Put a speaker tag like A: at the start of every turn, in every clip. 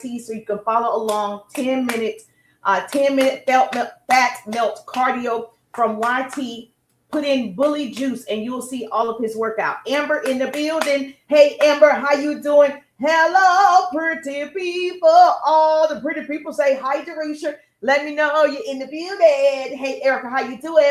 A: so you can follow along. 10 minute fat melt cardio from YT. Put in bully juice and you'll see all of his workout. Amber in the building. Hey Amber, how you doing? Hello, pretty people. All the pretty people say hi, Derisha. Let me know you're in the building. Hey Erica, how you doing?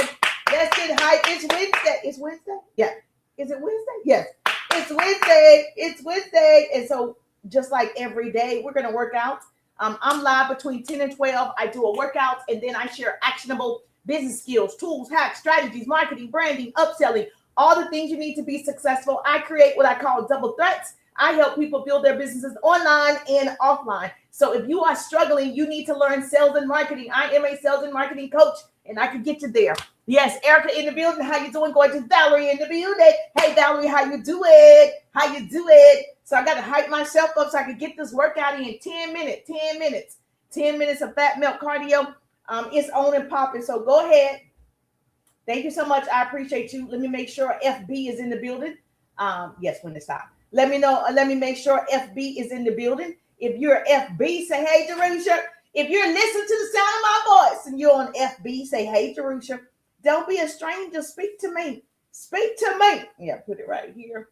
A: Let's get hype. It's Wednesday. It's Wednesday? Yeah. Is it Wednesday? Yes. It's Wednesday. It's Wednesday. And so just like every day, we're going to work out. I'm live between 10 and 12. I do a workout and then I share actionable business skills, tools, hacks, strategies, marketing, branding, upselling, all the things you need to be successful. I create what I call double threats. I help people build their businesses online and offline. So if you are struggling, you need to learn sales and marketing. I am a sales and marketing coach and I can get you there. Yes, Erica in the building. How you doing? Gorgeous Valerie in the building. Hey, Valerie, how you doing? How you doing? So I got to hype myself up so I can get this workout in 10 minutes. 10 minutes of fat melt cardio. It's on and popping. So go ahead. Thank you so much. I appreciate you. Let me make sure FB is in the building. Yes, when it's time. Let me know. Let me make sure FB is in the building. If you're FB, say, hey, Jerusha. If you're listening to the sound of my voice and you're on FB, say, hey, Jerusha. Don't be a stranger. Speak to me. Speak to me. Yeah, put it right here.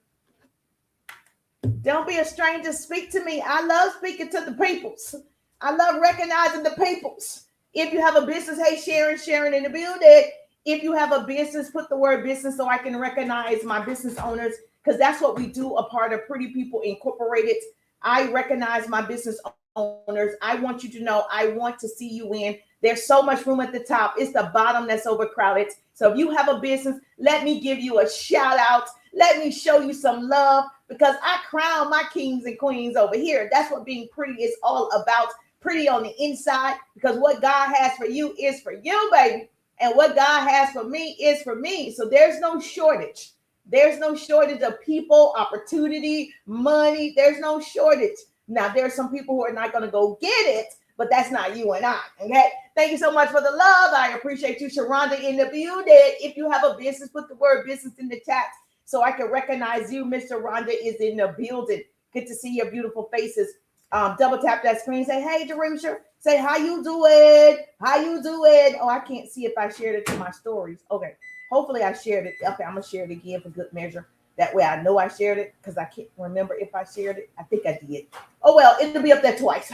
A: Don't be a stranger. Speak to me. I love speaking to the peoples. I love recognizing the peoples. If you have a business, hey, Sharon in the building. If you have a business, put the word business so I can recognize my business owners, because that's what we do, a part of Pretty People Incorporated. I recognize my business owners. I want you to know I want to see you win. There's so much room at the top. It's the bottom that's overcrowded. So if you have a business, let me give you a shout out. Let me show you some love because I crown my kings and queens over here. That's what being pretty is all about. Pretty on the inside, because what God has for you is for you, baby. And what God has for me is for me. So there's no shortage. There's no shortage of people, opportunity, money. There's no shortage. Now, there's some people who are not going to go get it, but that's not you and I, okay? Thank you so much for the love. I appreciate you, Sharonda, in the building. If you have a business, put the word business in the chat so I can recognize you. Miss Sharonda is in the building. Good to see your beautiful faces. Double tap that screen. Say, hey, Jerusha. Say, how you doing? How you doing? Oh, I can't see if I shared it to my stories. Okay. Hopefully I shared it. Okay, I'm going to share it again for good measure. That way I know I shared it because I can't remember if I shared it. I think I did. Oh, well, it'll be up there twice.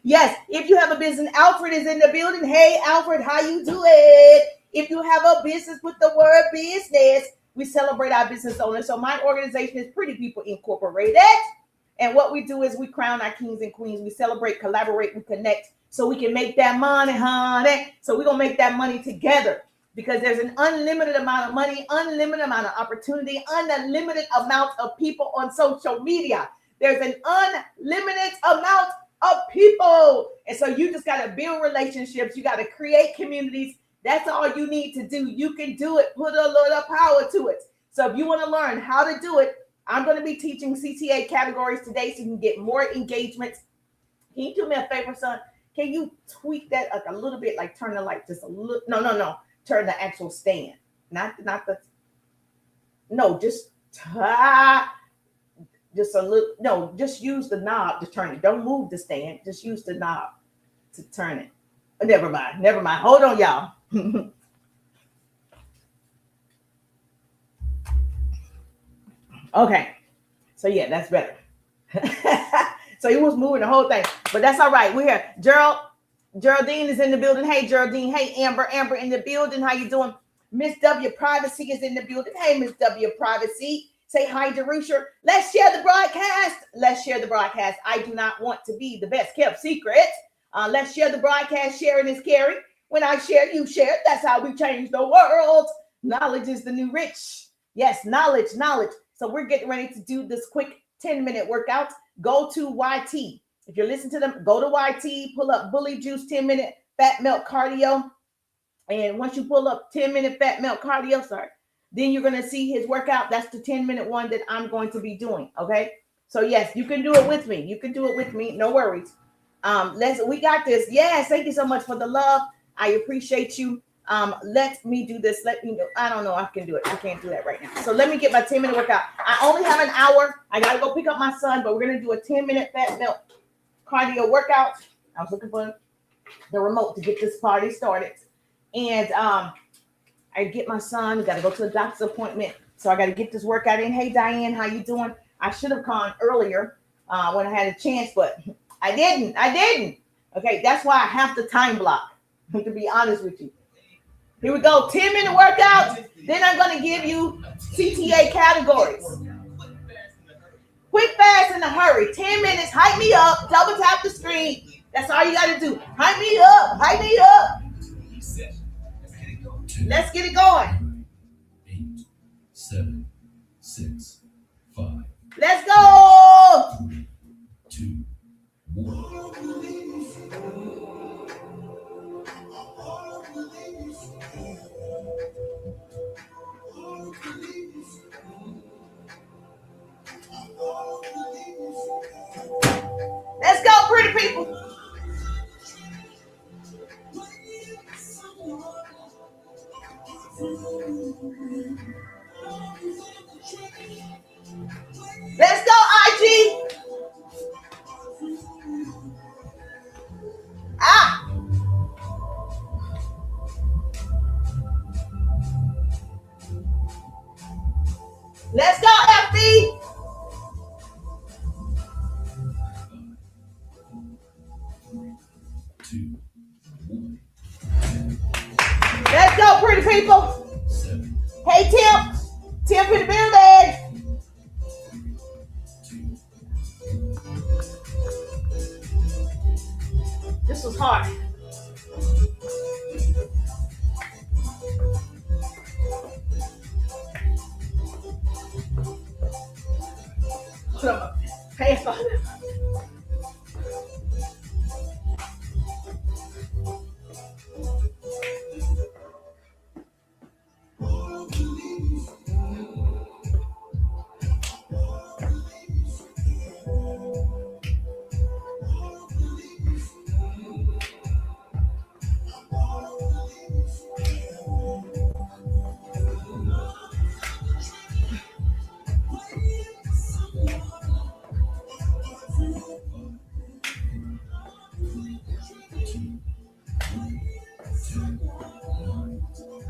A: Yes, if you have a business, Alfred is in the building. Hey, Alfred, how you doing? If you have a business, put the word business. We celebrate our business owners. So my organization is Pretty People Incorporated. And what we do is we crown our kings and queens. We celebrate, collaborate, and connect so we can make that money, honey. So we're going to make that money together because there's an unlimited amount of money, unlimited amount of opportunity, unlimited amount of people on social media. There's an unlimited amount of people. And so you just got to build relationships. You got to create communities. That's all you need to do. You can do it. Put a little power to it. So if you want to learn how to do it, I'm going to be teaching CTA categories today so you can get more engagement. Can you do me a favor, son? Can you tweak that like a little bit, like turn the light just a little? No. Turn the actual stand. Not the, no, just a little, no, just use the knob to turn it. Don't move the stand. Just use the knob to turn it. Never mind. Hold on, y'all. Okay, so yeah, that's better. So he was moving the whole thing, but that's all right. We're here. Geraldine is in the building. Hey, Geraldine. Hey, Amber in the building. How you doing? Miss W Privacy is in the building. Hey, Miss W Privacy. Say hi, Jerusha. Let's share the broadcast. I do not want to be the best kept secret. Let's share the broadcast. Sharing is caring. When I share, you share. That's how we change the world. Knowledge is the new rich. Yes, knowledge. So we're getting ready to do this quick 10-minute workout. Go to YT. If you're listening to them, go to YT, pull up Bully Juice 10-minute fat melt cardio. And once you pull up 10-minute fat melt cardio, then you're going to see his workout. That's the 10-minute one that I'm going to be doing. Okay. So yes, you can do it with me. No worries. We got this. Yes. Thank you so much for the love. I appreciate you. Let me do this. Let me know. I don't know. I can do it. I can't do that right now. So let me get my 10-minute workout. I only have an hour. I got to go pick up my son, but we're going to do a 10-minute fat melt cardio workout. I was looking for the remote to get this party started. And I get my son, got to go to a doctor's appointment. So I got to get this workout in. Hey, Diane, how you doing? I should have gone earlier when I had a chance, but I didn't. Okay, that's why I have to time block, to be honest with you. Here we go, 10-minute workout. Then I'm going to give you CTA categories. Quick, fast, in a hurry. 10 minutes, hype me up, double tap the screen. That's all you got to do. Hype me up. Let's get it going.
B: 8, 7, 6, 5.
A: Let's go.
B: 3, 2, 1.
A: Let's go, pretty people. Let's go, IG. Let's go, FB.
B: 2, 1.
A: Let's go, pretty people.
B: 7.
A: Hey, Tim in the building.
B: 2.
A: This was hard. Hey,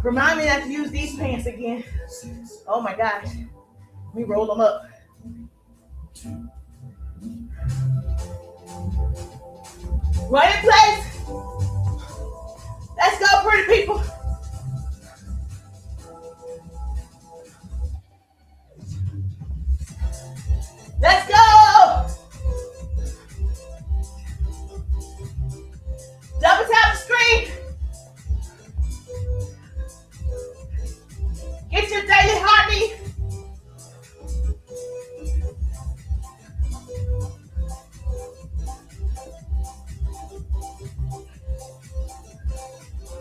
A: remind me not to use these pants again. Oh my gosh. Let me roll them up. Right in place. Let's go, pretty people. Let's go. Double tap the screen. Get your daily heartbeat.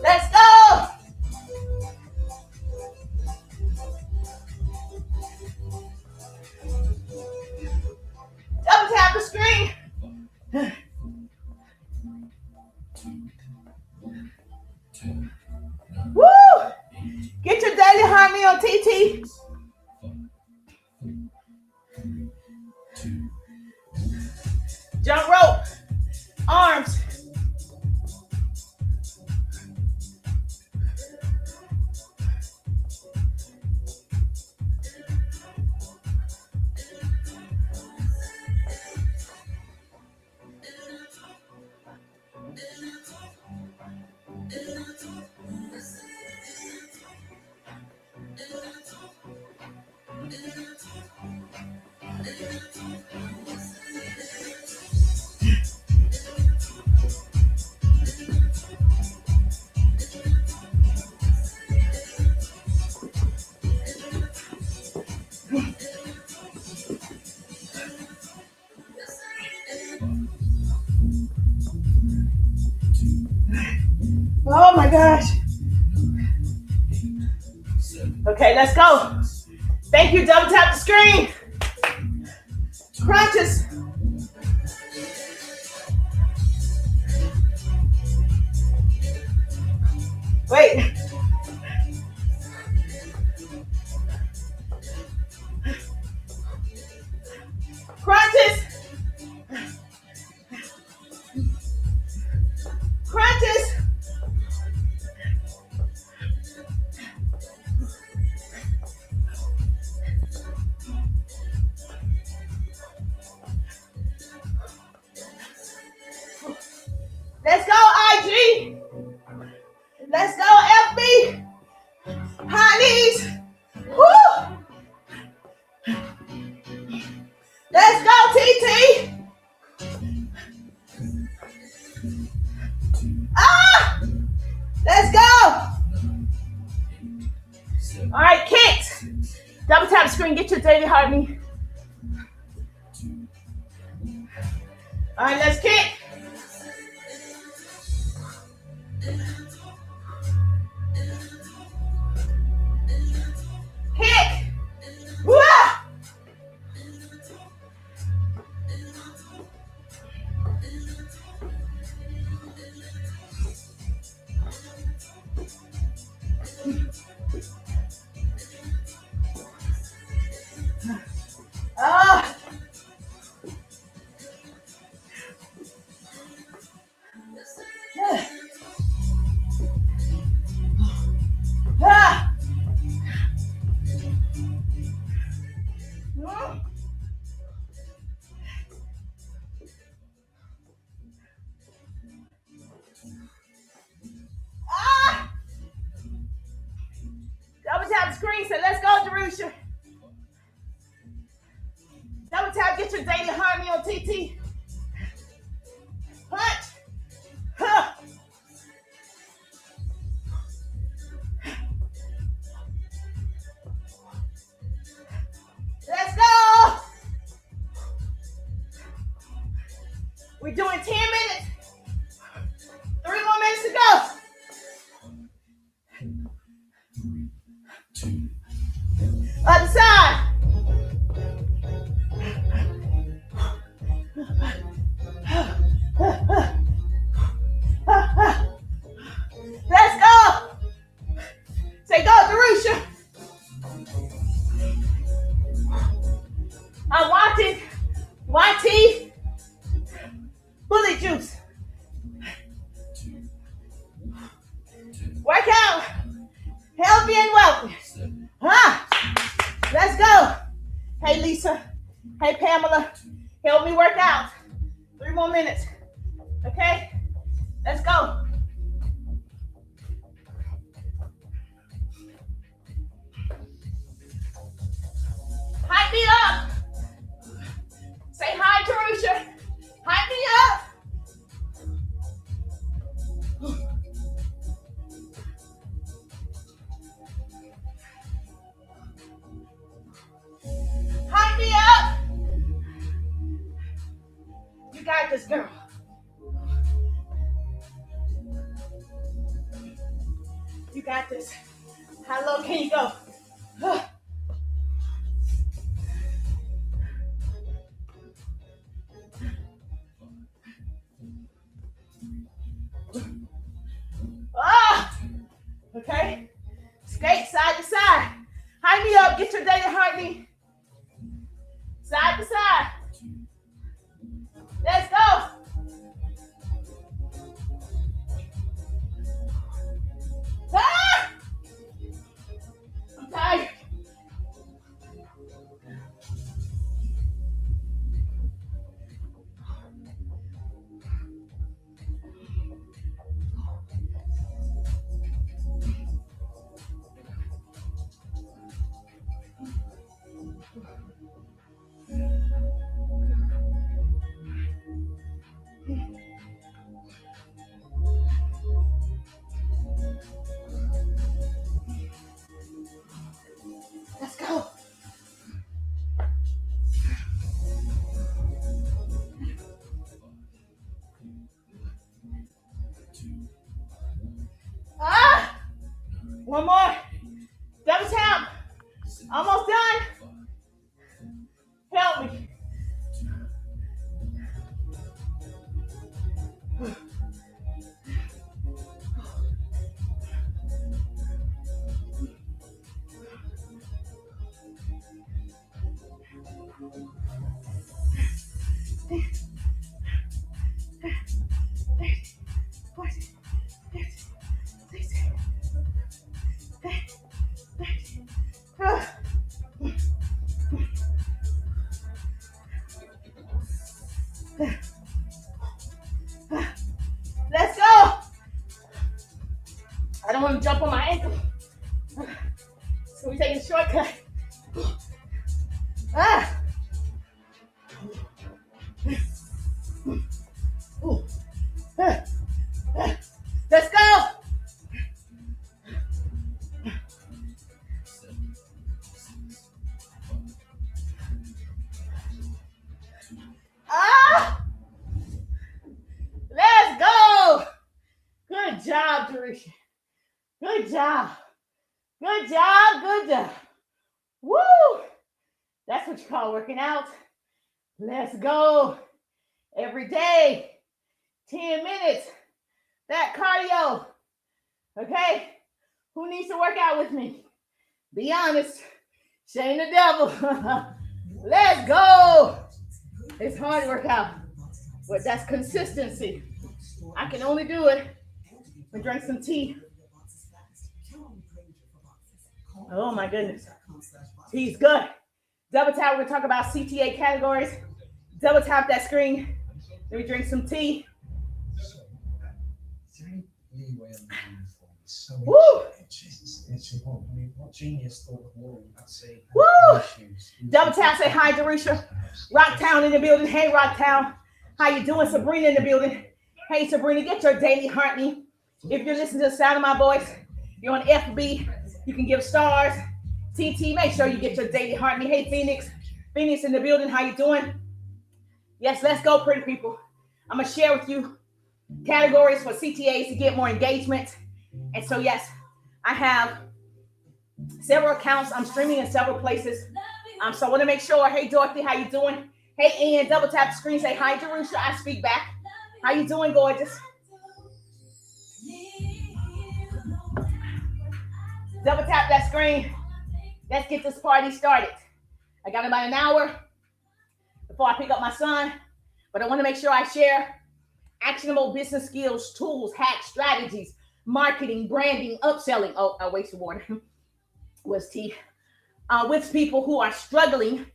A: Let's go. Double tap the screen.
B: 10, 9,
A: Woo! Get your daily harmony on TT.
B: 5, 4, 3, 2.
A: Jump rope. Arms. Oh my gosh. Okay, let's go. Thank you. Double tap the screen. Crunches. Wait. Crunches. Let's go, IG. Let's go, FB. Honeys. Woo. Let's go, TT. Ah! Let's go. All right, kicks. Double tap the screen. Get your daily heartbeat. All right, let's kick. Kick. Woo! Ah. Ah. Ah. Double tap the screen. So let's go, Jerusha. Double tap. Get your daily harmony on TT. Punch. Huh. Let's go. We're doing 10 minutes. 3 more minutes to go.
B: 2,
A: Other side. Let's go. Say go, Darusha. I'm watching YT Bullet Juice.
B: 2,
A: Work out. Healthy and wealthy.
B: 7,
A: Let's go. Hey, Lisa. Hey, Pamela. Help me work out. 3 more minutes. Okay? Let's go. Hype me up. Say hi, Terusha. Hype me up. Hype me up. You got this, girl. You got this. How low can you go? Okay. Skate side to side. Hype me up. Get your daily heartbeat. Side to side. Let's go. I'm tired. Let's go. One more. Double tap. Almost done. Help me. want to jump on my ankle. So we're taking a shortcut. Let's go. Let's go. Good job, Teresa. Good job. Good job. Good job. Woo. That's what you call working out. Let's go. Every day. 10 minutes. That cardio. Okay? Who needs to work out with me? Be honest. Shame the devil. Let's go. It's hard to work out, but that's consistency. I can only do it and drink some tea. Oh my goodness. Tea's good. Double tap, we're going to talk about CTA categories. Double tap that screen. Let me drink some tea. Woo! Woo! Double tap, say hi, Jerusha. Rocktown in the building. Hey, Rocktown. How you doing? Sabrina in the building. Hey, Sabrina, get your daily Hartney. If you're listening to the sound of my voice, you're on FB, you can give stars. TT, make sure you get your daily Hartney. Hey, Phoenix. Phoenix in the building. How you doing? Yes, let's go, pretty people. I'm going to share with you categories for CTAs to get more engagement. And so, yes, I have several accounts. I'm streaming in several places. So I want to make sure. Hey, Dorothy, how you doing? Hey, Ian, double tap the screen. Say hi, Jerusha. I speak back. How you doing, gorgeous? Double tap that screen. Let's get this party started. I got about an hour before I pick up my son, but I want to make sure I share actionable business skills, tools, hacks, strategies, marketing, branding, upselling. Oh, I wasted water. Was tea. With people who are struggling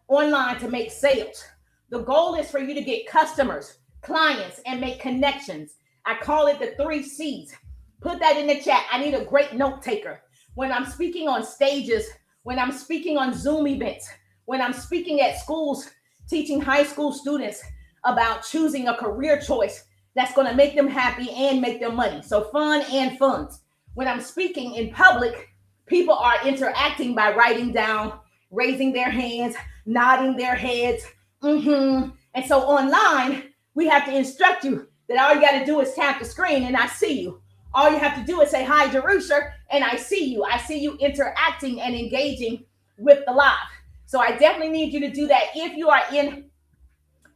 A: online to make sales. The goal is for you to get customers, clients, and make connections. I call it the 3 C's. Put that in the chat. I need a great note taker. When I'm speaking on stages, when I'm speaking on Zoom events, when I'm speaking at schools, teaching high school students about choosing a career choice that's going to make them happy and make them money. So fun and funds. When I'm speaking in public, people are interacting by writing down, raising their hands, nodding their heads. And so online, we have to instruct you that all you got to do is tap the screen and I see you. All you have to do is say, hi, Jerusha, and I see you. I see you interacting and engaging with the live. So I definitely need you to do that. If you are in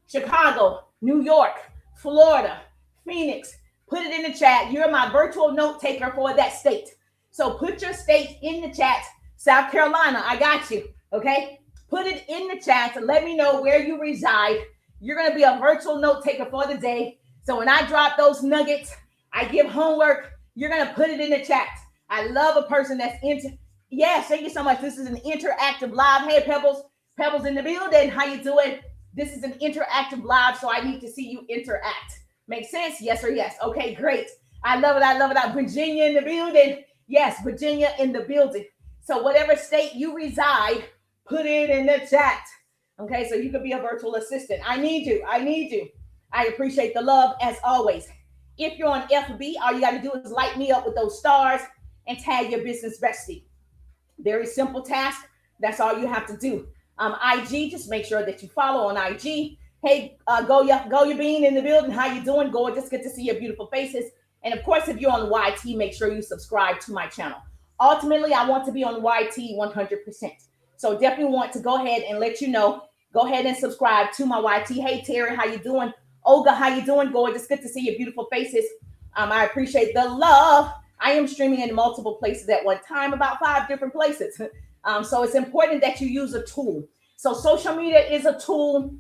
A: Chicago, New York, Florida, Phoenix, put it in the chat. You're my virtual note taker for that state. So put your state in the chat. South Carolina, I got you. Okay? Put it in the chat to let me know where you reside. You're going to be a virtual note taker for the day. So when I drop those nuggets, I give homework, you're going to put it in the chat. I love a person that's into. Yes, thank you so much. This is an interactive live. Hey, Pebbles. Pebbles in the building. How you doing? This is an interactive live, so I need to see you interact. Make sense? Yes or yes? Okay, great. I love it. I love it. Virginia in the building. Yes, Virginia in the building. So whatever state you reside, put it in the chat. Okay, so you could be a virtual assistant. I need you. I need you. I appreciate the love as always. If you're on FB, all you got to do is light me up with those stars and tag your business bestie. Very simple task. That's all you have to do. IG, just make sure that you follow on IG. Hey, go your bean in the building. How you doing? Gorgeous. Good to see your beautiful faces. And of course, if you're on YT, make sure you subscribe to my channel. Ultimately, I want to be on YT 100%. So definitely want to go ahead and let you know. Go ahead and subscribe to my YT. Hey, Terry, how you doing? Olga, how you doing? Gorgeous. Good to see your beautiful faces. I appreciate the love. I am streaming in multiple places at one time, about 5 different places. So it's important that you use a tool. So social media is a tool.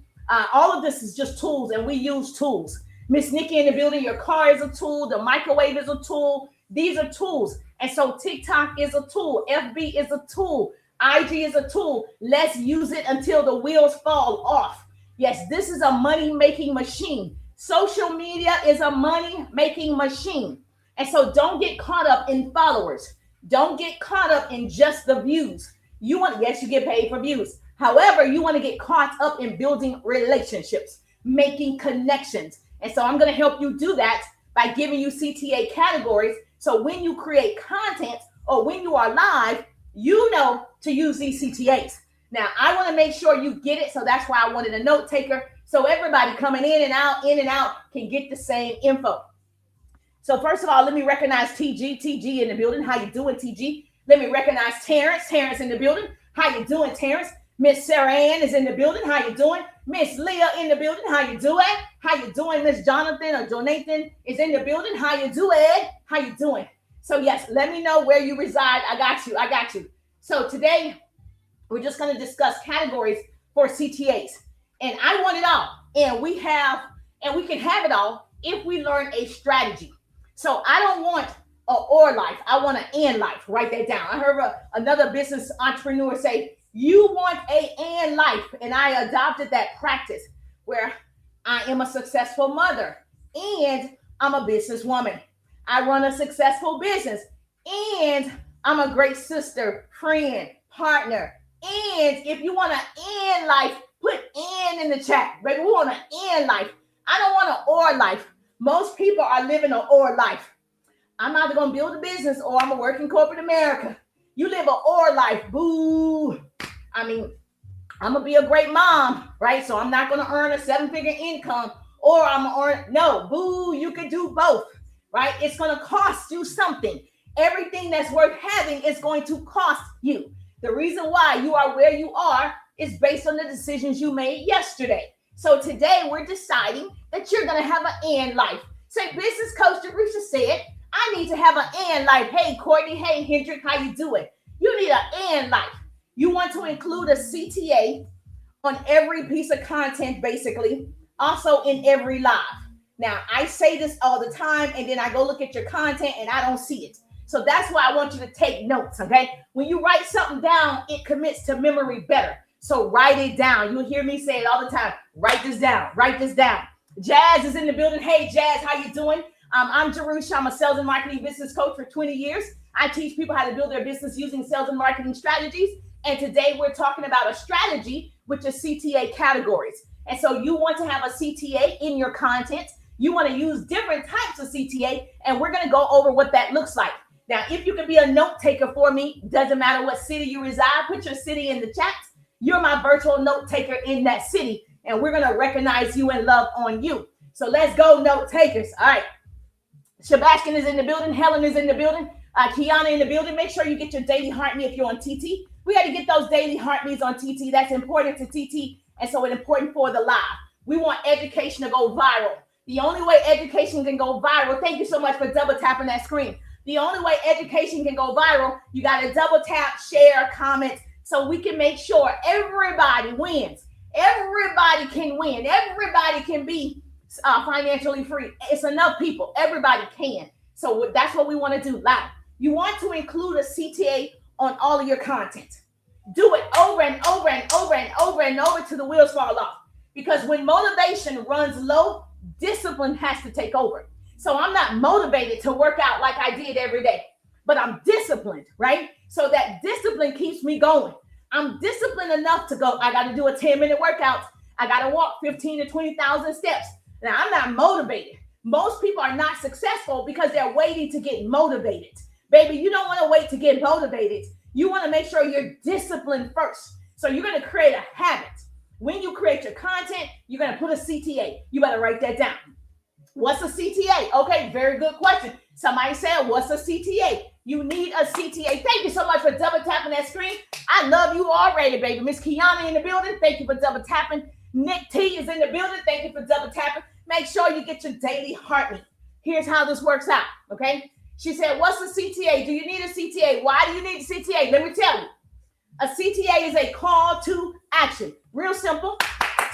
A: All of this is just tools, and we use tools. Miss Nikki in the building, your car is a tool. The microwave is a tool. These are tools. And so TikTok is a tool. FB is a tool. IG is a tool. Let's use it until the wheels fall off. Yes, this is a money-making machine. Social media is a money-making machine. And so don't get caught up in followers. Don't get caught up in just the views. Yes, you get paid for views. However, you want to get caught up in building relationships, making connections. And so I'm going to help you do that by giving you CTA categories. So when you create content or when you are live, you know to use these CTAs. Now, I want to make sure you get it. So that's why I wanted a note taker. So everybody coming in and out can get the same info. So first of all, let me recognize TG in the building. How you doing, TG? Let me recognize Terrence in the building. How you doing, Terrence? Miss Sarah Ann is in the building. How you doing? Miss Leah in the building. How you doing? How you doing? Miss Jonathan or Jonathan is in the building. How you doing? How you doing? So yes, let me know where you reside. I got you. So today we're just going to discuss categories for CTAs. And I want it all. And we can have it all if we learn a strategy. So I don't want an or life. I want an and life. Write that down. I heard another business entrepreneur say, you want a and life. And I adopted that practice where I am a successful mother and I'm a businesswoman. I run a successful business and I'm a great sister, friend, partner. And if you want an and life, put and in the chat. Baby, we want an and life. I don't want an or life. Most people are living an or life. I'm either going to build a business or I'm going to work in corporate America. You live an or life. Boo. I mean, I'm going to be a great mom, right? So I'm not going to earn a 7-figure income or I'm going to earn. No, boo, you can do both, right? It's going to cost you something. Everything that's worth having is going to cost you. The reason why you are where you are is based on the decisions you made yesterday. So today we're deciding that you're going to have an and life. Say, business coach Jerusha said, I need to have an and life. Hey, Courtney. Hey, Hendrick. How you doing? You need an and life. You want to include a CTA on every piece of content, basically. Also in every live. Now, I say this all the time, and then I go look at your content, and I don't see it. So that's why I want you to take notes, okay? When you write something down, it commits to memory better. So write it down. You'll hear me say it all the time. Write this down. Write this down. Jazz is in the building. Hey, Jazz, how you doing? I'm Jerusha. I'm a sales and marketing business coach for 20 years. I teach people how to build their business using sales and marketing strategies. And today we're talking about a strategy, which is CTA categories. And so you want to have a CTA in your content. You want to use different types of CTA, and we're going to go over what that looks like. Now, if you can be a note taker for me, doesn't matter what city you reside, put your city in the chat. You're my virtual note taker in that city, and we're going to recognize you and love on you. So let's go, note takers. All right. Sebastian is in the building. Helen is in the building. Kiana in the building. Make sure you get your daily heart me if you're on TT. We got to get those daily heart me's on TT. That's important to TT, and so it's important for the live. We want education to go viral. The only way education can go viral, thank you so much for double tapping that screen. The only way education can go viral, you got to double tap, share, comment, so we can make sure everybody wins. Everybody can win. Everybody can be financially free. It's enough people. Everybody can. So that's what we want to do live. You want to include a CTA on all of your content. Do it over and over and over and over and over till the wheels fall off. Because when motivation runs low, discipline has to take over. So I'm not motivated to work out like I did every day, but I'm disciplined, right? So that discipline keeps me going. I'm disciplined enough to go, I got to do a 10-minute workout. I got to walk 15 to 20,000 steps. Now, I'm not motivated. Most people are not successful because they're waiting to get motivated. Baby, you don't want to wait to get motivated. You want to make sure you're disciplined first. So you're going to create a habit. When you create your content, you're going to put a CTA. You better write that down. What's a CTA? Okay, very good question. Somebody said, what's a CTA? You need a CTA. Thank you so much for double tapping that screen. I love you already, baby. Miss Kiana in the building. Thank you for double tapping. Nick T is in the building. Thank you for double tapping. Make sure you get your daily heart rate. Here's how this works out, okay? She said, what's a CTA? Do you need a CTA? Why do you need a CTA? Let me tell you. A CTA is a call to action. Real simple.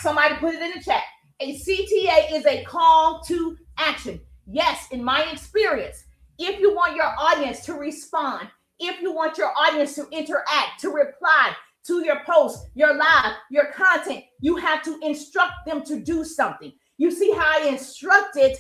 A: Somebody put it in the chat. A CTA is a call to action. Yes, in my experience, if you want your audience to respond, if you want your audience to interact, to reply to your post, your live, your content, you have to instruct them to do something. You see how I instructed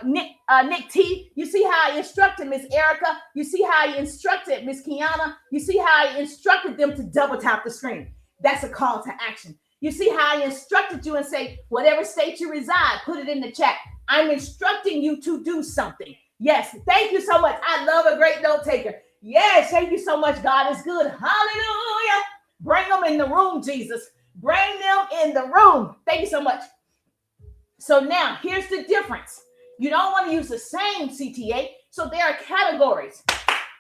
A: Nick T. You see how I instructed Miss Erica. You see how I instructed Miss Kiana. You see how I instructed them to double tap the screen. That's a call to action. You see how I instructed you and say, whatever state you reside, put it in the chat. I'm instructing you to do something. Yes, thank you so much. I love a great note taker. Yes, thank you so much. God is good. Hallelujah. Bring them in the room, Jesus. Bring them in the room. Thank you so much. So now, here's the difference. You don't want to use the same CTA, so there are categories.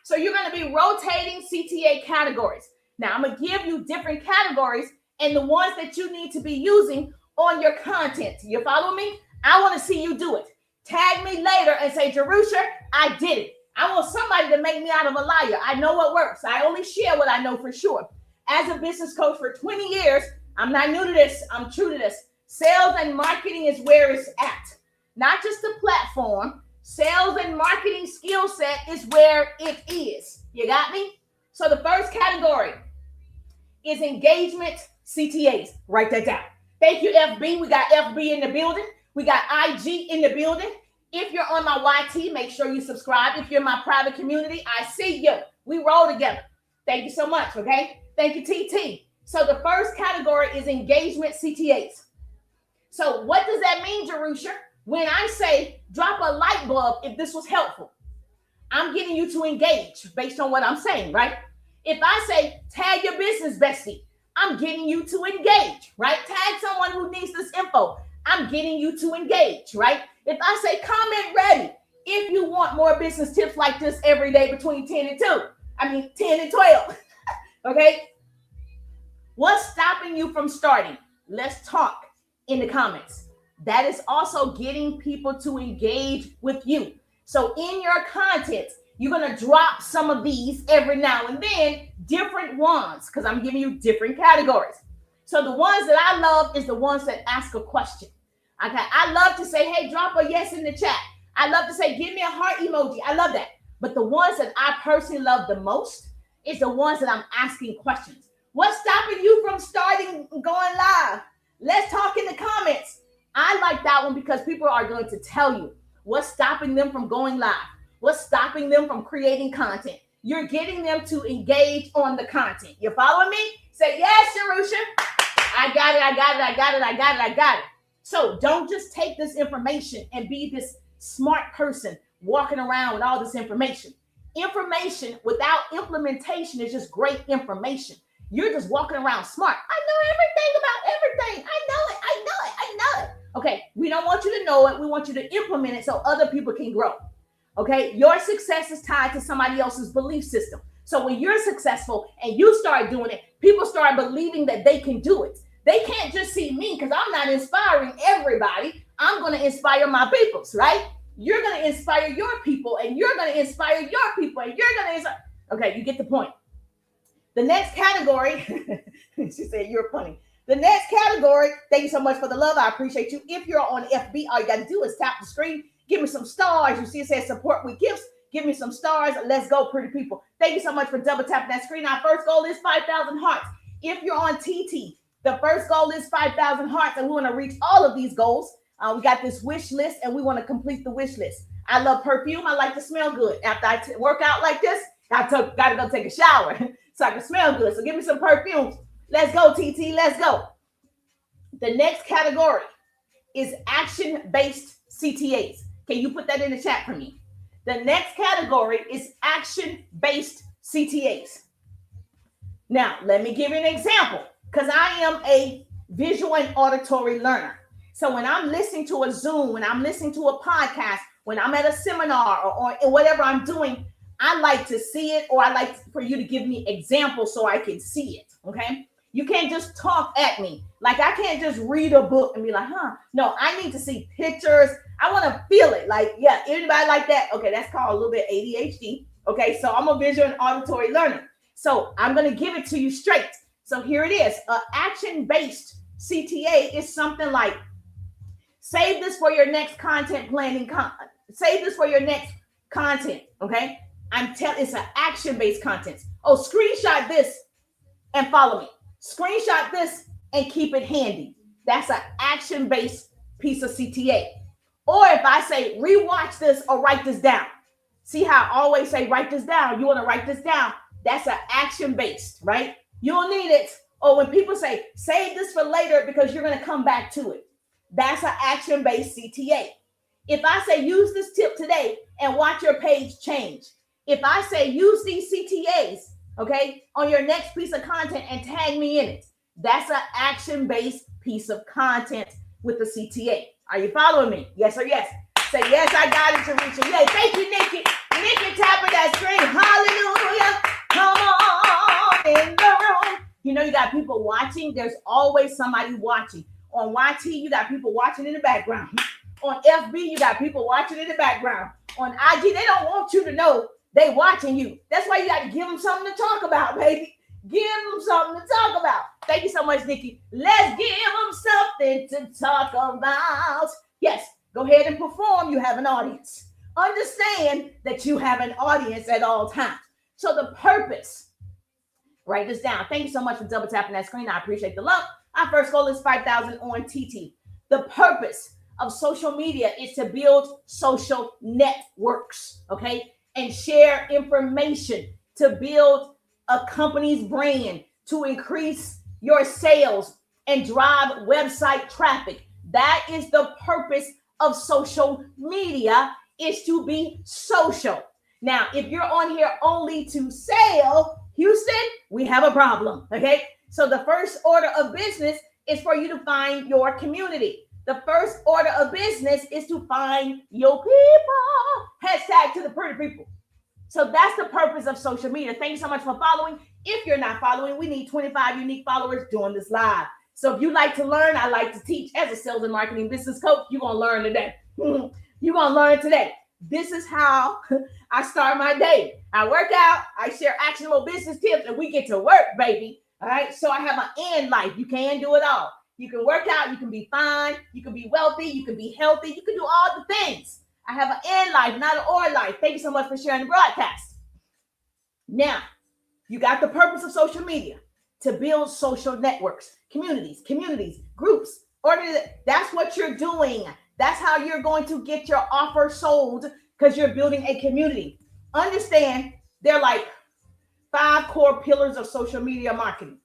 A: So you're going to be rotating CTA categories. Now, I'm going to give you different categories and the ones that you need to be using on your content. You follow me? I want to see you do it. Tag me later and say, Jerusha, I did it. I want somebody to make me out of a liar. I know what works. I only share what I know for sure. As a business coach for 20 years, I'm not new to this. I'm true to this. Sales and marketing is where it's at. Not just the platform. Sales and marketing skill set is where it is. You got me? So the first category is engagement CTAs. Write that down. Thank you, FB. We got FB in the building. We got IG in the building. If you're on my YT, make sure you subscribe. If you're in my private community, I see you. We roll together. Thank you so much, okay? Thank you, TT. So the first category is engagement CTAs. So what does that mean, Jerusha? When I say drop a light bulb if this was helpful, I'm getting you to engage based on what I'm saying, right? If I say tag your business bestie, I'm getting you to engage, right? Tag someone who needs this info. I'm getting you to engage, right? If I say comment ready, if you want more business tips like this every day between 10 and 12, okay? What's stopping you from starting? Let's talk in the comments. That is also getting people to engage with you. So in your content, you're going to drop some of these every now and then, different ones, because I'm giving you different categories. So the ones that I love is the ones that ask a question. Okay, I love to say, hey, drop a yes in the chat. I love to say, give me a heart emoji. I love that. But the ones that I personally love the most is the ones that I'm asking questions. What's stopping you from starting going live? Let's talk in the comments. I like that one because people are going to tell you what's stopping them from going live. What's stopping them from creating content? You're getting them to engage on the content. You follow me? Say, yes, Jerusha. I got it. So don't just take this information and be this smart person walking around with all this information. Information without implementation is just great information. You're just walking around smart. I know everything about everything. I know it. Okay, we don't want you to know it. We want you to implement it so other people can grow. Okay, your success is tied to somebody else's belief system. So when you're successful and you start doing it, people start believing that they can do it. They can't just see me because I'm not inspiring everybody. I'm going to inspire my peoples, right? You're going to inspire your people, and you're going to inspire your people, and you're going to inspire. Okay, you get the point. The next category, she said, you're funny. The next category, thank you so much for the love. I appreciate you. If you're on FB, all you got to do is tap the screen. Give me some stars. You see it says support with gifts. Give me some stars. Let's go, pretty people. Thank you so much for double tapping that screen. Our first goal is 5,000 hearts. If you're on TT, the first goal is 5,000 hearts, and we want to reach all of these goals. We got this wish list, and we want to complete the wish list. I love perfume. I like to smell good. After I work out like this, got to go take a shower so I can smell good. So give me some perfumes. Let's go, TT. Let's go. The next category is action-based CTAs. Can you put that in the chat for me? The next category is action-based CTAs. Now, let me give you an example, because I am a visual and auditory learner. So when I'm listening to a Zoom, when I'm listening to a podcast, when I'm at a seminar or whatever I'm doing, I like to see it, or I like for you to give me examples so I can see it, okay? You can't just talk at me. Like, I can't just read a book and be like, No, I need to see pictures. I want to feel it. Like, yeah, anybody like that? Okay, that's called a little bit ADHD. Okay, so I'm a visual and auditory learner. So I'm going to give it to you straight. So here it is. Action-based CTA is something like, save this for your next content planning. Save this for your next content, okay? It's an action-based content. Oh, screenshot this and follow me. Screenshot this and keep it handy. That's an action-based piece of CTA. Or if I say rewatch this or write this down. See how I always say write this down. You want to write this down. That's an action based, right? You'll need it. Or when people say save this for later because you're going to come back to it. That's an action based CTA. If I say use this tip today and watch your page change. If I say use these CTAs, okay, on your next piece of content and tag me in it, that's an action based piece of content with the CTA. Are you following me? Yes or yes? Say, yes, I got it, Teresa. Yay. Thank you, Nikki. Nikki tapping that screen. Hallelujah. Come on in the room. You know, you got people watching. There's always somebody watching. On YT, you got people watching in the background. On FB, you got people watching in the background. On IG, they don't want you to know they watching you. That's why you got to give them something to talk about, baby. Give them something to talk about. Thank you so much, Nikki. Let's give them something to talk about. Yes. Go ahead and perform. You have an audience. Understand that you have an audience at all times. So the purpose, write this down. Thank you so much for double tapping that screen. I appreciate the love. Our first goal is 5,000 on TT. The purpose of social media is to build social networks, okay? And share information to build a company's brand, to increase your sales and drive website traffic. That is the purpose of social media, is to be social. Now, if you're on here only to sell, Houston, we have a problem, okay? So the first order of business is for you to find your community. The first order of business is to find your people. Hashtag to the pretty people. So that's the purpose of social media. Thank you so much for following. If you're not following, we need 25 unique followers doing this live. So if you like to learn, I like to teach. As a sales and marketing business coach, you're going to learn today. You're going to learn today. This is how I start my day. I work out, I share actionable business tips, and we get to work, baby. All right. So I have an and life. You can do it all. You can work out. You can be fine. You can be wealthy. You can be healthy. You can do all the things. I have an and life, not an or life. Thank you so much for sharing the broadcast. Now, you got the purpose of social media to build social networks, communities, groups. That's what you're doing. That's how you're going to get your offer sold, because you're building a community. Understand, they're like 5 core pillars of social media marketing.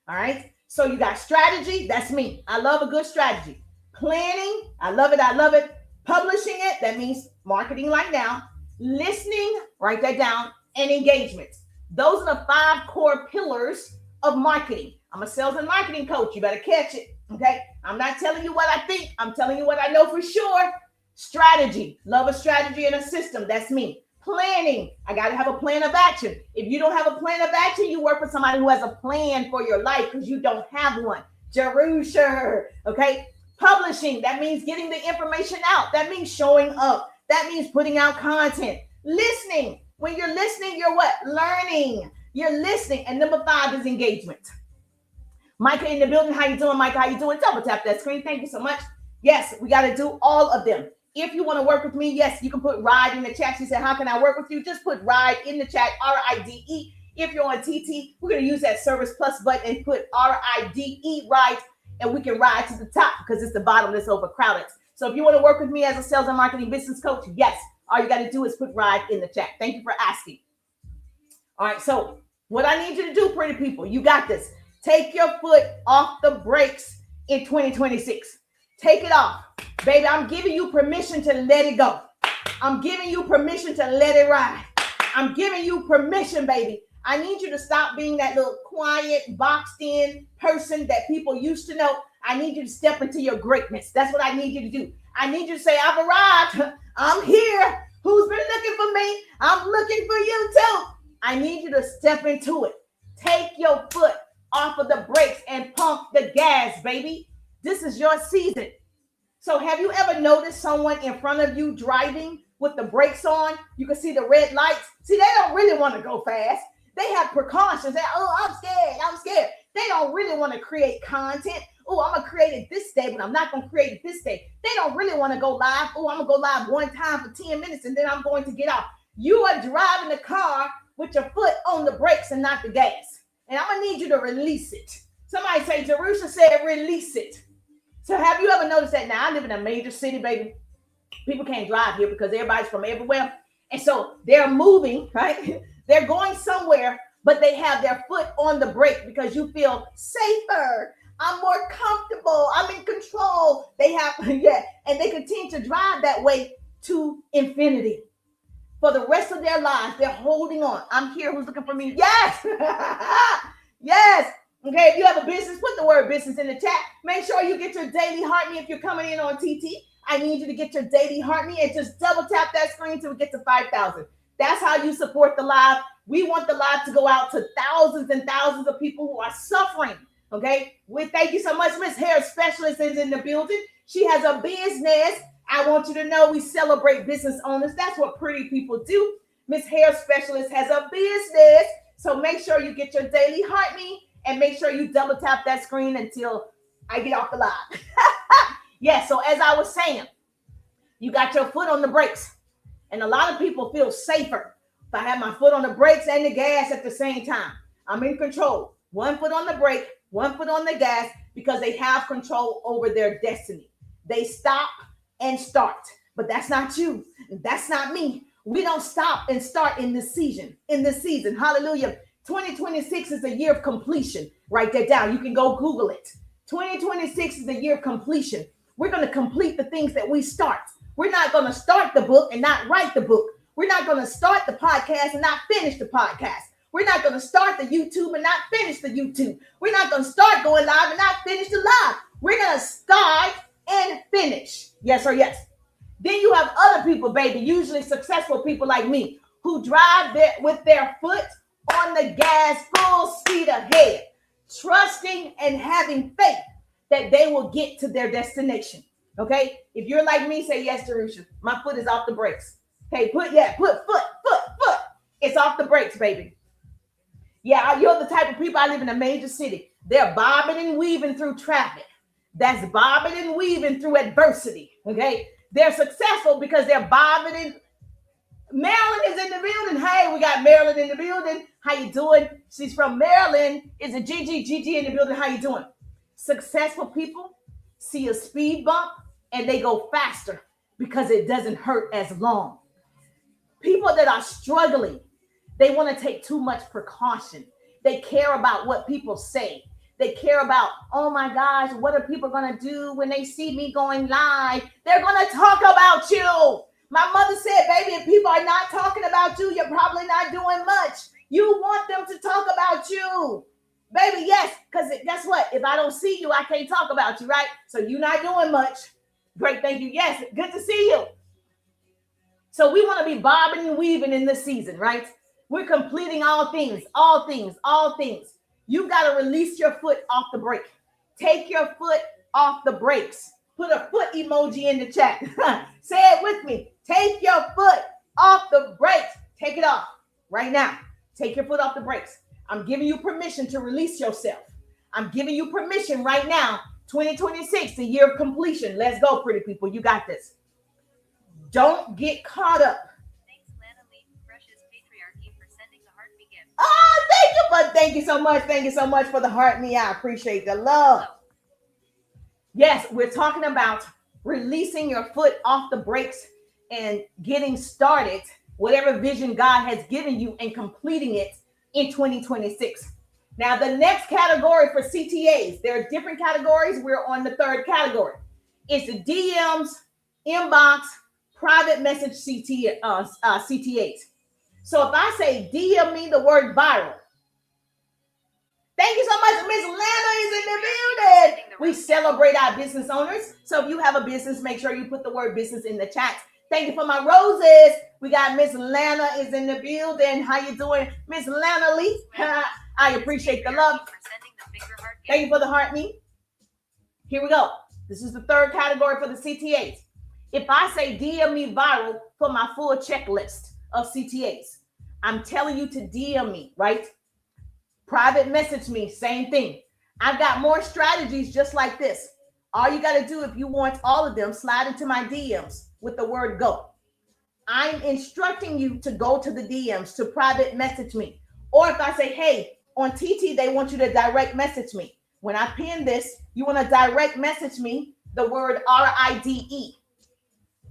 A: All right. So you got strategy. That's me. I love a good strategy. Planning. I love it. Publishing it. That means marketing like now. Listening. Write that down. And engagement. Those are the 5 core pillars of marketing. I'm a sales and marketing coach. You better catch it. Okay. I'm not telling you what I think. I'm telling you what I know for sure. Strategy. Love a strategy and a system. That's me. Planning. I got to have a plan of action. If you don't have a plan of action, you work with somebody who has a plan for your life, because you don't have one. Jerusha. Okay. Publishing. That means getting the information out. That means showing up. That means putting out content. Listening. When you're listening, you're what? Learning. You're listening. And number 5 is engagement. Micah in the building. How you doing, Micah? How you doing? Double tap that screen. Thank you so much. Yes, we got to do all of them. If you want to work with me, yes, you can put RIDE in the chat. She said, how can I work with you? Just put RIDE in the chat, RIDE. If you're on TT, we're going to use that Service Plus button and put RIDE, RIDE, and we can ride to the top because it's the bottom that's overcrowded. So if you want to work with me as a sales and marketing business coach, yes, all you got to do is put RIDE in the chat. Thank you for asking. All right, so what I need you to do, pretty people, you got this. Take your foot off the brakes in 2026. Take it off. Baby, I'm giving you permission to let it go. I'm giving you permission to let it ride. I'm giving you permission, baby. I need you to stop being that little quiet, boxed in person that people used to know. I need you to step into your greatness. That's what I need you to do. I need you to say, I've arrived. I'm here. Who's been looking for me? I'm looking for you too. I need you to step into it. Take your foot off of the brakes and pump the gas, baby. This is your season. So have you ever noticed someone in front of you driving with the brakes on? You can see the red lights. See, they don't really want to go fast. They have precautions. I'm scared. They don't really want to create content. Oh, I'm going to create it this day, but I'm not going to create it this day. They don't really want to go live. Oh, I'm going to go live one time for 10 minutes and then I'm going to get off. You are driving the car with your foot on the brakes and not the gas. And I'm going to need you to release it. Somebody say, Jerusha said, release it. So have you ever noticed that? Now, I live in a major city, baby. People can't drive here because everybody's from everywhere. And so they're moving, right? They're going somewhere, but they have their foot on the brake because you feel safer. I'm more comfortable. I'm in control. They have, yeah, and they continue to drive that way to infinity. For the rest of their lives, they're holding on. I'm here. Who's looking for me? Yes. Yes. Okay, if you have a business, put the word business in the chat. Make sure you get your daily heart me if you're coming in on TT. I need you to get your daily heart me and just double tap that screen till we get to 5,000. That's how you support the live. We want the live to go out to thousands and thousands of people who are suffering. Okay, we thank you so much. Miss Hair Specialist is in the building. She has a business. I want you to know we celebrate business owners. That's what pretty people do. Miss Hair Specialist has a business. So make sure you get your daily heart me and make sure you double tap that screen until I get off the live. Yeah, so as I was saying, you got your foot on the brakes. And a lot of people feel safer if I have my foot on the brakes and the gas at the same time. I'm in control. One foot on the brake, one foot on the gas, because they have control over their destiny. They stop and start. But that's not you. That's not me. We don't stop and start in this season. Hallelujah. 2026 is a year of completion. Write that down. You can go Google it. 2026 is a year of completion. We're going to complete the things that we start. We're not going to start the book and not write the book. We're not going to start the podcast and not finish the podcast. We're not going to start the YouTube and not finish the YouTube. We're not going to start going live and not finish the live. We're going to start and finish. Yes or yes. Then you have other people, baby, usually successful people like me, who drive with their foot on the gas, full speed ahead, trusting and having faith that they will get to their destination. Okay? If you're like me, say yes, Jerusha. My foot is off the brakes. Hey, put foot. It's off the brakes, baby. Yeah, you're the type of people. I live in a major city. They're bobbing and weaving through traffic. That's bobbing and weaving through adversity. Okay? They're successful because they're bobbing and Maryland is in the building. Hey, we got Maryland in the building. How you doing? She's from Maryland. Is it Gigi in the building? How you doing? Successful people see a speed bump and they go faster because it doesn't hurt as long. People that are struggling, they want to take too much precaution. They care about what people say. They care about, oh my gosh, what are people going to do when they see me going live? They're going to talk about you. My mother said, baby, if people are not talking about you, you're probably not doing much. You want them to talk about you. Baby, yes, because guess what? If I don't see you, I can't talk about you, right? So you're not doing much. Great, thank you. Yes, good to see you. So we want to be bobbing and weaving in this season, right? We're completing all things. You've got to release your foot off the brake. Take your foot off the brakes. Put a foot emoji in the chat. Say it with me. Take your foot off the brakes. Take it off right now. Take your foot off the brakes. I'm giving you permission to release yourself. I'm giving you permission right now. 2026, the year of completion. Let's go, pretty people. You got this. Don't get caught up.
B: Thanks, Lana Lee, Russia's patriarchy, for sending the heart me gift.
A: Oh, thank you so much. Thank you so much for the heart me. I appreciate the love. Yes, we're talking about releasing your foot off the brakes and getting started, whatever vision God has given you, and completing it in 2026. Now, the next category for CTAs, there are different categories. We're on the third category. It's the DMs, inbox, private message CTAs. So if I say DM me the word viral, thank you so much. Miss Lana is in the building. We celebrate our business owners. So if you have a business, make sure you put the word business in the chat. Thank you for my roses. We got Miss Lana is in the building. How you doing, Miss Lana Lee? I appreciate the love. Thank you for the heart me. Here we go. This is the third category for the CTAs. If I say DM me viral for my full checklist of CTAs, I'm telling you to DM me, right? Private message me, same thing. I've got more strategies just like this. All you got to do, if you want all of them, slide into my DMs with the word go. I'm instructing you to go to the DMs to private message me. Or if I say, hey, on TT, they want you to direct message me. When I pin this, you want to direct message me the word RIDE.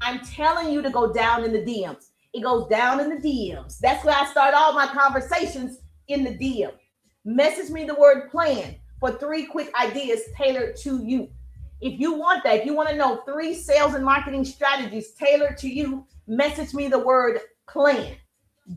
A: I'm telling you to go down in the DMs. It goes down in the DMs. That's where I start all my conversations, in the DM. Message me the word plan for 3 quick ideas tailored to you. If you want that, if you want to know 3 sales and marketing strategies tailored to you, message me the word plan.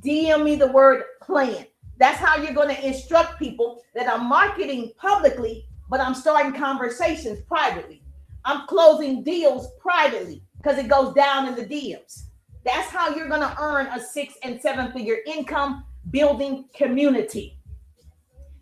A: DM me the word plan. That's how you're going to instruct people that I'm marketing publicly, but I'm starting conversations privately. I'm closing deals privately because it goes down in the DMs. That's how you're going to earn a 6 and 7 figure income building community.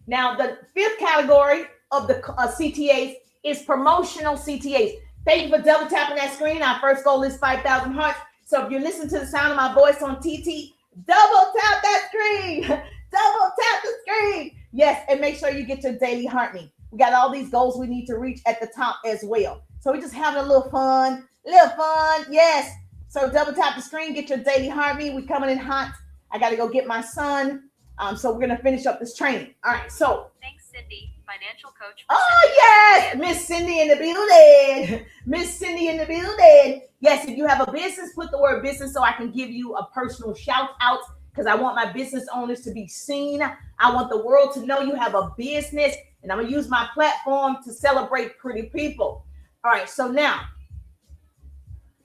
A: Now, the 5th category of the CTAs is promotional CTAs. Thank you for double tapping that screen. Our first goal is 5,000 hearts. So if you listen to the sound of my voice on TT, double tap that screen. Double tap the screen. Yes, and make sure you get your daily heart me. We got all these goals we need to reach at the top as well. So we're just having a little fun. Yes. So double tap the screen, get your daily heart me. We coming in hot. I got to go get my son. So we're gonna finish up this training. All right. So
B: Thanks, Cindy, financial coach.
A: oh yes, Miss Cindy in the building. Miss Cindy in the building. Yes, if you have a business, put the word business so I can give you a personal shout out, because I want my business owners to be seen. I want the world to know you have a business, and I'm gonna use my platform to celebrate pretty people. All right. So now,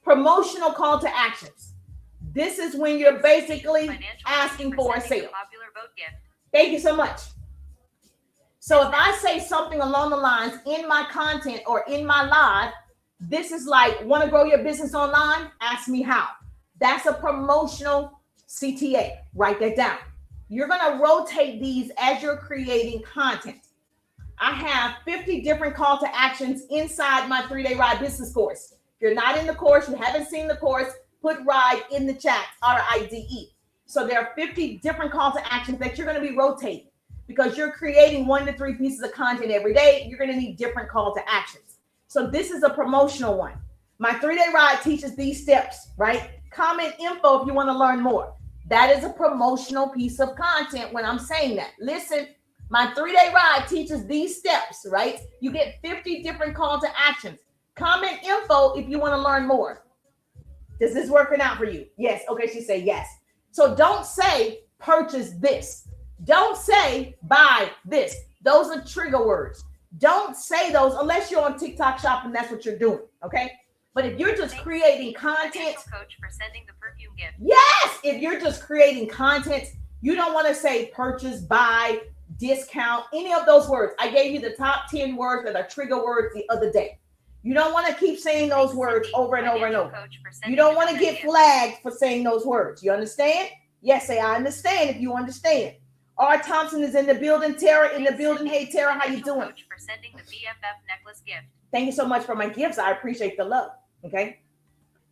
A: promotional call to actions. This is when you're basically asking for a sale.
B: Popular vote gift.
A: Thank you so much. So if I say something along the lines in my content or in my live, this is like, want to grow your business online? Ask me how. That's a promotional CTA. Write that down. You're going to rotate these as you're creating content. I have 50 different call to actions inside my 3-day ride business course. If you're not in the course, you haven't seen the course, put RIDE in the chat, RIDE. So there are 50 different call to actions that you're going to be rotating, because you're creating 1 to 3 pieces of content every day. You're going to need different call to actions. So this is a promotional one. My 3-day ride teaches these steps, right? Comment info if you want to learn more. That is a promotional piece of content when I'm saying that. Listen, my 3-day ride teaches these steps, right? You get 50 different call to actions. Comment info if you want to learn more. Is this working out for you? Yes. Okay, she said yes. So don't say purchase this. Don't say buy this. Those are trigger words. Don't say those unless you're on TikTok Shop and that's what you're doing. Okay. But if you're just creating content,
B: coach for sending the perfume gift.
A: Yes, if you're just creating content, you don't want to say purchase, buy, discount, any of those words. I gave you the top 10 words that are trigger words the other day. You don't want to keep saying those words over and over and over. You don't want to get flagged for saying those words. You understand? Yes, say I understand if you understand. R. Thompson is in the building. Tara in the building. Hey, Tara, how you doing?
B: Coach for sending the BFF necklace gift.
A: Thank you so much for my gifts. I appreciate the love. Okay.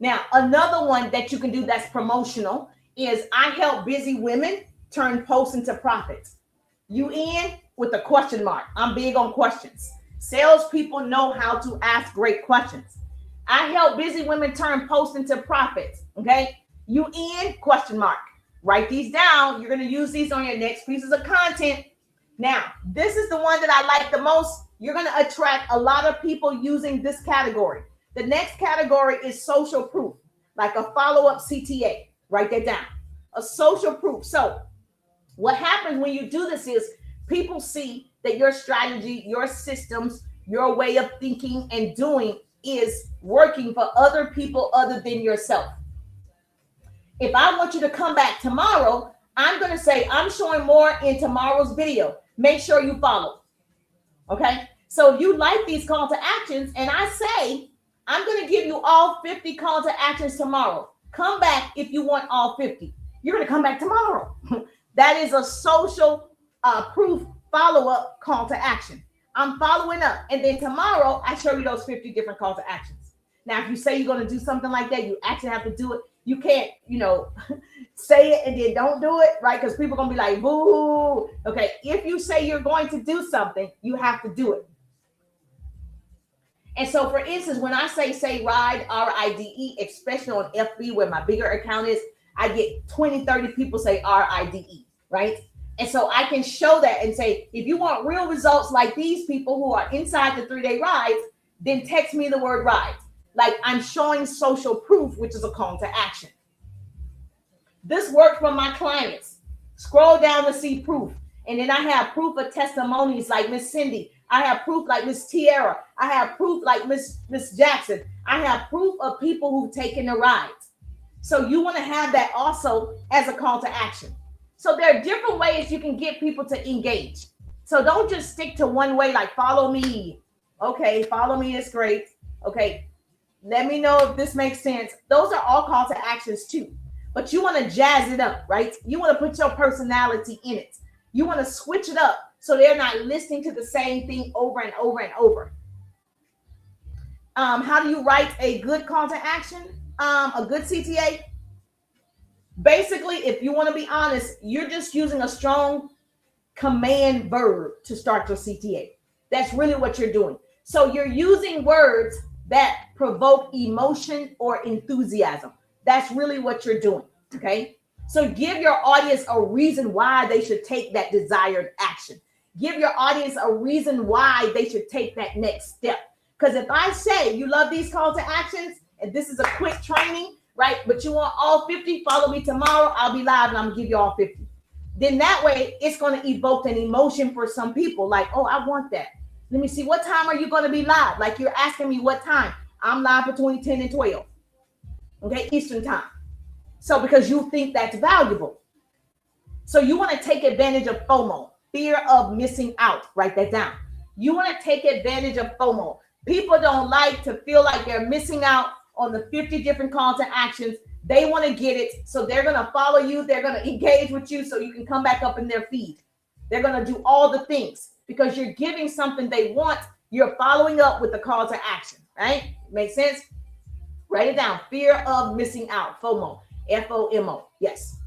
A: Now, another one that you can do that's promotional is I help busy women turn posts into profits. You in with a question mark. I'm big on questions. Salespeople know how to ask great questions. I help busy women turn posts into profits. Okay. You in question mark. Write these down. You're going to use these on your next pieces of content. Now, this is the one that I like the most. You're going to attract a lot of people using this category. The next category is social proof, like a follow-up CTA. Write that down. A social proof. So what happens when you do this is people see that your strategy, your systems, your way of thinking and doing is working for other people other than yourself. If I want you to come back tomorrow, I'm going to say, I'm showing more in tomorrow's video. Make sure you follow. Okay. So if you like these call to actions and I say, I'm going to give you all 50 call to actions tomorrow. Come back if you want all 50. You're going to come back tomorrow. That is a social proof follow-up call to action. I'm following up. And then tomorrow, I show you those 50 different call to actions. Now, if you say you're going to do something like that, you actually have to do it. You can't, say it and then don't do it, right? Because people are going to be like, boo. Okay, if you say you're going to do something, you have to do it. And so, for instance, when I say RIDE, RIDE, especially on FB where my bigger account is, I get 20, 30 people say RIDE, right? And so I can show that and say, if you want real results like these people who are inside the 3-day rides, then text me the word RIDE. Like I'm showing social proof, which is a call to action. This worked for my clients. Scroll down to see proof. And then I have proof of testimonies like Miss Cindy. I have proof like Miss Tiara. I have proof like Miss Jackson. I have proof of people who've taken the rides. So you want to have that also as a call to action. So there are different ways you can get people to engage. So don't just stick to one way like follow me. Okay, follow me is great. Okay, let me know if this makes sense. Those are all call to actions too. But you want to jazz it up, right? You want to put your personality in it. You want to switch it up so they're not listening to the same thing over and over and over. How do you write a good call to action? A good CTA? Basically, if you want to be honest, you're just using a strong command verb to start your CTA. That's really what you're doing. So you're using words that provoke emotion or enthusiasm. That's really what you're doing, okay? So give your audience a reason why they should take that desired action. Give your audience a reason why they should take that next step. Because if I say you love these call to actions, and this is a quick training, right? But you want all 50, follow me tomorrow. I'll be live and I'm gonna give you all 50. Then that way it's gonna evoke an emotion for some people like, oh, I want that. Let me see, what time are you gonna be live? Like you're asking me what time. I'm live between 10 and 12. Okay, Eastern time. So because you think that's valuable. So you want to take advantage of FOMO, fear of missing out. Write that down. You want to take advantage of FOMO. People don't like to feel like they're missing out on the 50 different call to actions. They want to get it. So they're going to follow you. They're going to engage with you so you can come back up in their feed. They're going to do all the things because you're giving something they want. You're following up with the call to action, right? Make sense? Write it down. Fear of missing out. FOMO. FOMO. Yes.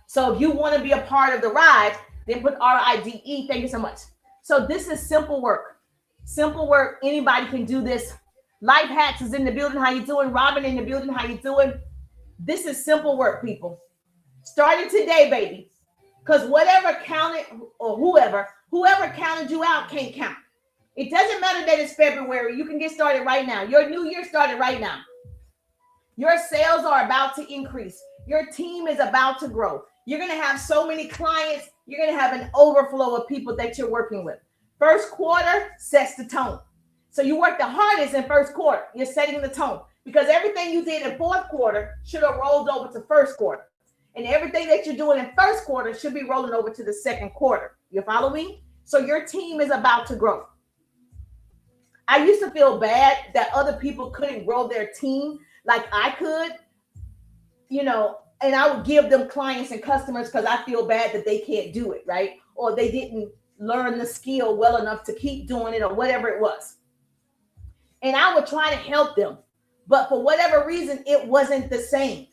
A: So if you want to be a part of the ride, then put RIDE. Thank you so much. So this is simple work. Simple work. Anybody can do this. Life Hacks is in the building. How you doing? Robin in the building. How you doing? This is simple work, people. Starting today, baby. Because whatever counted or whoever counted you out can't count. It doesn't matter that it's February. You can get started right now. Your new year started right now. Your sales are about to increase. Your team is about to grow. You're going to have so many clients. You're going to have an overflow of people that you're working with. First quarter sets the tone. So you work the hardest in first quarter. You're setting the tone because everything you did in fourth quarter should have rolled over to first quarter. And everything that you're doing in first quarter should be rolling over to the second quarter. You follow me? So your team is about to grow. I used to feel bad that other people couldn't grow their team like I could, and I would give them clients and customers because I feel bad that they can't do it, right? Or they didn't learn the skill well enough to keep doing it or whatever it was. And I would try to help them. But for whatever reason, it wasn't the same.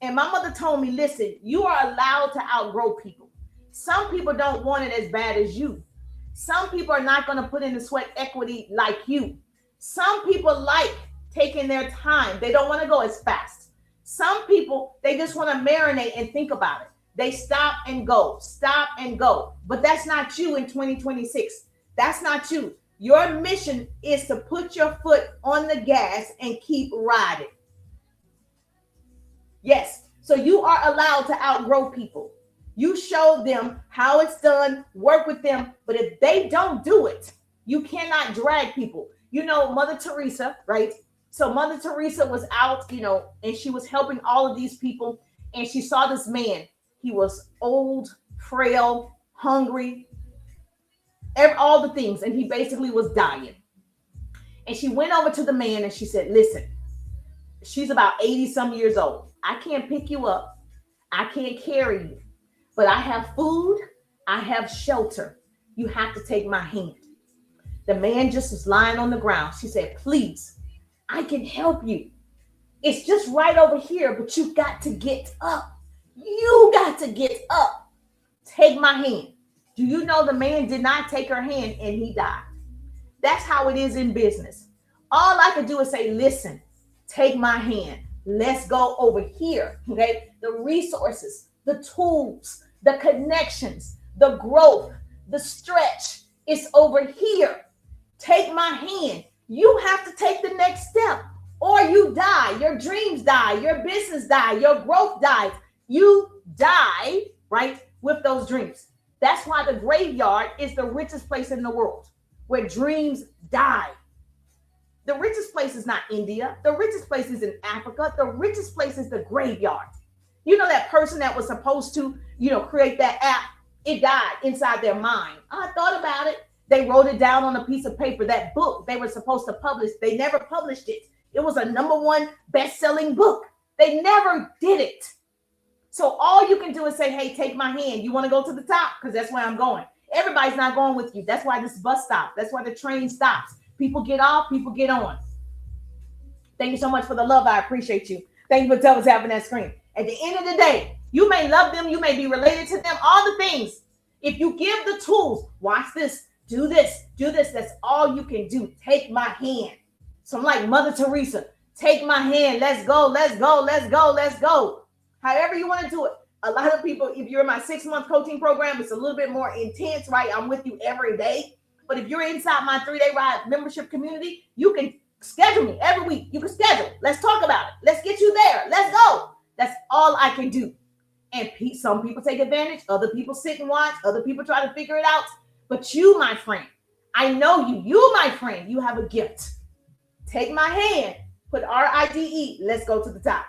A: And my mother told me, listen, you are allowed to outgrow people. Some people don't want it as bad as you. Some people are not going to put in the sweat equity like you. Some people like taking their time. They don't want to go as fast. Some people, they just want to marinate and think about it. They stop and go. But that's not you in 2026. That's not you. Your mission is to put your foot on the gas and keep riding. Yes. So you are allowed to outgrow people. You show them how it's done, work with them. But if they don't do it, you cannot drag people. Mother Teresa, right? So Mother Teresa was out, and she was helping all of these people. And she saw this man. He was old, frail, hungry, all the things. And he basically was dying. And she went over to the man and she said, listen, she's about 80 some years old. I can't pick you up. I can't carry you. But I have food. I have shelter. You have to take my hand. The man just was lying on the ground. She said, please, I can help you. It's just right over here, but you got to get up. You got to get up. Take my hand. Do you know the man did not take her hand and he died? That's how it is in business. All I could do is say, listen, take my hand. Let's go over here. Okay. The resources, the tools, the connections, the growth, the stretch is over here. Take my hand. You have to take the next step or you die. Your dreams die, your business die, your growth dies. You die, right, with those dreams. That's why the graveyard is the richest place in the world, where dreams die. The richest place is not India. The richest place is in Africa. The richest place is the graveyard. You know that person that was supposed to, create that app, it died inside their mind. I thought about it. They wrote it down on a piece of paper. That book they were supposed to publish, they never published it. It was a #1 best-selling book. They never did it. So all you can do is say, hey, take my hand. You want to go to the top? Because that's where I'm going. Everybody's not going with you. That's why this bus stops. That's why the train stops. People get off, people get on. Thank you so much for the love. I appreciate you. Thank you for tapping that screen. At the end of the day, you may love them, you may be related to them, all the things. If you give the tools, watch this, do this, that's all you can do. Take my hand. So I'm like Mother Teresa, take my hand. Let's go, let's go, let's go, let's go. However you want to do it. A lot of people, if you're in my 6-month coaching program, it's a little bit more intense, right? I'm with you every day. But if you're inside my 3-day ride membership community, you can schedule me every week. You can schedule. Let's talk about it. Let's get you there. Let's go. That's all I can do. And some people take advantage. Other people sit and watch. Other people try to figure it out. But you, my friend, I know you. You, my friend, you have a gift. Take my hand. Put RIDE. Let's go to the top.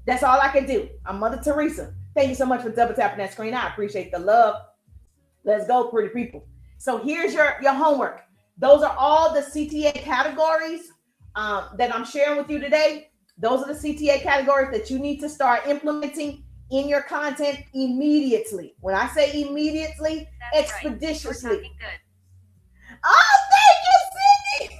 A: That's all I can do. I'm Mother Teresa. Thank you so much for double tapping that screen. I appreciate the love. Let's go, pretty people. So here's your homework. Those are all the CTA categories that I'm sharing with you today. Those are the CTA categories that you need to start implementing in your content immediately. When I say immediately, that's expeditiously. Right. Good. Oh, thank you, Cindy.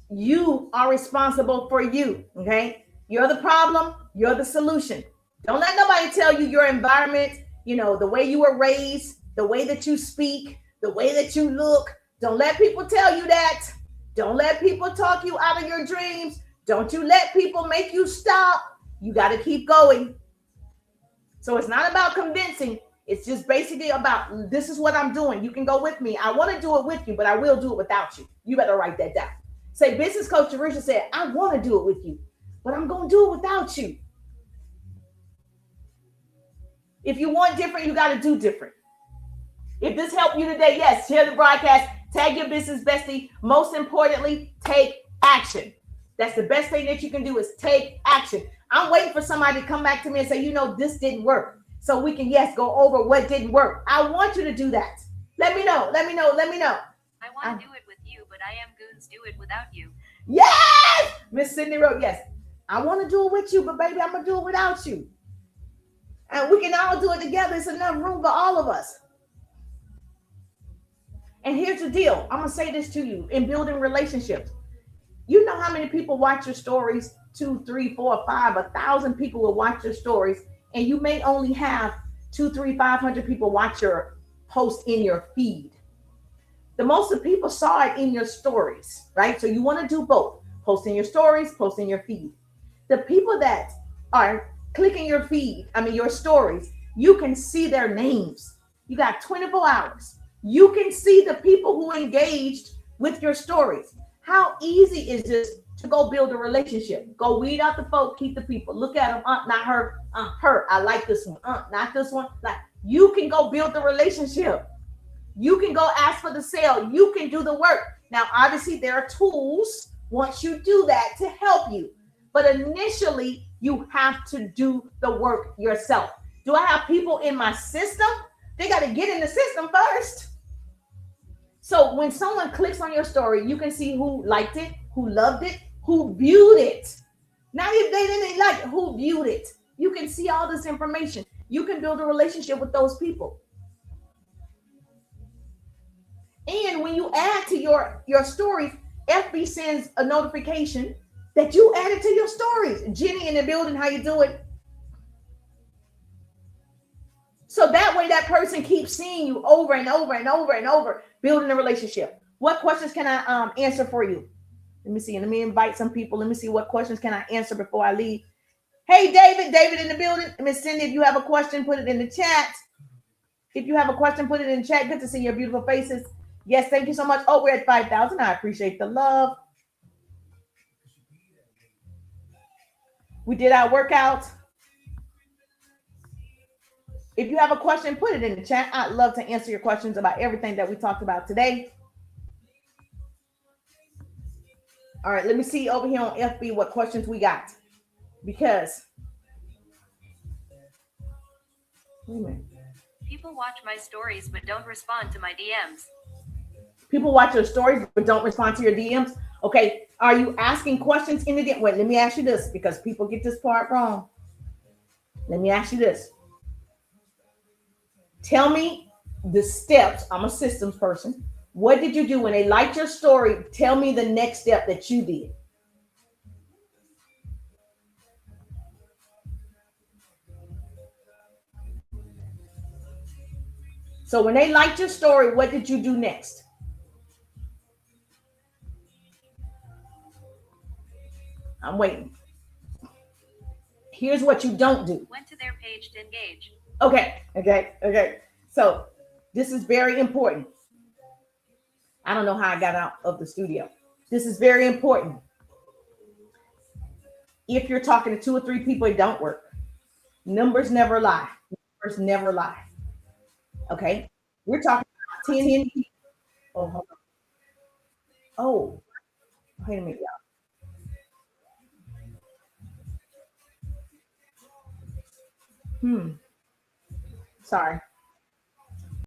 A: You are responsible for you, okay? You're the problem. You're the solution. Don't let nobody tell you your environment, the way you were raised, the way that you speak, the way that you look. Don't let people tell you that. Don't let people talk you out of your dreams. Don't you let people make you stop. You got to keep going. So it's not about convincing. It's just basically about, this is what I'm doing. You can go with me. I want to do it with you, but I will do it without you. You better write that down. Say, business coach Jerusha said, I want to do it with you, but I'm going to do it without you. If you want different, you got to do different. If this helped you today, yes, share the broadcast, tag your business bestie. Most importantly, take action. That's the best thing that you can do is take action. I'm waiting for somebody to come back to me and say, this didn't work. So we can, yes, go over what didn't work. I want you to do that. Let me know. Let me know. Let me know.
B: I want to do it with you, but I am goons do it without you.
A: Yes! Miss Cindy wrote, yes. I want to do it with you, but baby, I'm going to do it without you. And we can all do it together. It's enough room for all of us. And here's the deal. I'm going to say this to you. In building relationships, you know how many people watch your stories? 2, 3, 4, 5, 1,000 people will watch your stories. And you may only have 2, 3, 500 people watch your post in your feed. The most of people saw it in your stories, right? So you want to do both. Post in your stories, post in your feed. The people that are clicking your feed, your stories, you can see their names. You got 24 hours. You can see the people who engaged with your stories. How easy is this to go build a relationship? Go weed out the folk, keep the people. Look at them, not her, her. I like this one, not this one. Like, you can go build the relationship. You can go ask for the sale. You can do the work. Now, obviously, there are tools once you do that to help you. But initially, you have to do the work yourself. Do I have people in my system? They got to get in the system first. So when someone clicks on your story, you can see who liked it, who loved it, who viewed it. Not if they didn't like it, who viewed it. You can see all this information. You can build a relationship with those people. And when you add to your stories, FB sends a notification that you added to your stories. Jenny in the building, how you doing? So that way that person keeps seeing you over and over and over and over, building a relationship. What questions can I answer for you? Let me see. Let me invite some people. Let me see what questions can I answer before I leave. Hey, David in the building. Miss Cindy, if you have a question, put it in the chat. If you have a question, put it in the chat. Good to see your beautiful faces. Yes, thank you so much. Oh, we're at 5,000. I appreciate the love. We did our workout. If you have a question, put it in the chat. I'd love to answer your questions about everything that we talked about today. All right, let me see over here on FB what questions we got. Because, wait a minute.
B: People watch my stories but don't respond to my DMs.
A: People watch your stories but don't respond to your DMs. Okay, are you asking questions in the DM? Wait, let me ask you this because people get this part wrong. Let me ask you this. Tell me the steps. I'm a systems person. What did you do when they liked your story? Tell me the next step that you did. So when they liked your story, what did you do next? I'm waiting. Here's what you don't do.
B: Went to their page to engage.
A: Okay. So this is very important. I don't know how I got out of the studio. This is very important. If you're talking to 2 or 3 people, it don't work. Numbers never lie. Numbers never lie. Okay. We're talking about 10 people. Oh, hold on. Oh, wait a minute, y'all. Sorry.